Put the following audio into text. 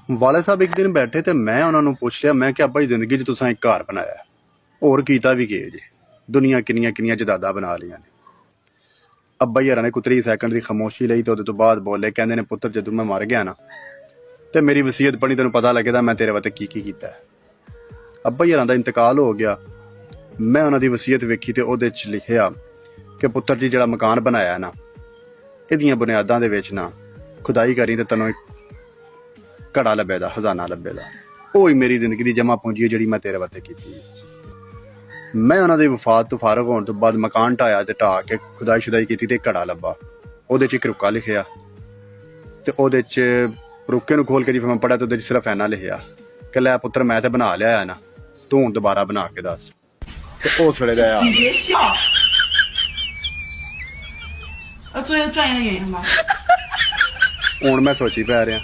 वाले साहब एक दिन बैठे तो मैं उन्होंने पूछ लिया, मैं क्या भाई जिंदगी च तुसां एक घर बनाया और कीता भी के जे दुनिया किनियां किनियां जदादा बना लियां ने। अब्बा जी ने कोई 30 सैकंड की खामोशी लई तो उहदे तो बाद बोले, कहंदे ने पुत्र जदों मैं मर गया ना तो मेरी वसीयत पढ़ी तेन पता लगेगा मैं तेरे वास्ते की कीता है। अब्बा जी का इंतकाल हो गया, मैं उन्होंने वसीयत वेखी तो उहदे च लिखिया कि पुत्र जी जिहड़ा मकान बनाया ना इहदियां बुनियादां दे विच ना खुदाई करी तो तैनूं घड़ा लभेगा, खजाना लभेगा। ਉਹ ਹੀ ਮੇਰੀ ਜ਼ਿੰਦਗੀ ਦੀ ਜਮਾ ਪੂੰਜੀ ਹੈ ਜਿਹੜੀ ਮੈਂ ਤੇਰੇ ਵਾਸਤੇ ਕੀਤੀ ਹੈ। ਮੈਂ ਉਹਨਾਂ ਦੀ ਵਫਾਤ ਤੋਂ ਫਾਰਗ ਹੋਣ ਤੋਂ ਬਾਅਦ ਮਕਾਨ ਢਾਇਆ ਤੇ ਢਾ ਕੇ ਖੁਦਾਈ ਸ਼ੁਦਾਈ ਕੀਤੀ ਤੇ ਘੜਾ ਲੱਭਾ, ਉਹਦੇ 'ਚ ਇੱਕ ਰੁੱਕਾ ਲਿਖਿਆ ਤੇ ਉਹਦੇ 'ਚ ਰੁੱਕੇ ਨੂੰ ਖੋਲ ਕੇ ਜਿਵੇਂ ਮੈਂ ਪੜਿਆ ਤੇ ਉਹਦੇ 'ਚ ਸਿਰਫ ਐਨਾ ਲਿਖਿਆ ਕਿ ਲੈ ਪੁੱਤਰ ਮੈਂ ਤੇ ਬਣਾ ਲਿਆ ਹੈ ਨਾ, ਤੂੰ ਹੁਣ ਦੁਬਾਰਾ ਬਣਾ ਕੇ ਦੱਸ। ਤੇ ਉਸ ਵੇਲੇ ਦਾ ਯਾਰ ਹੁਣ ਮੈਂ ਸੋਚੀ ਪੈ ਰਿਹਾ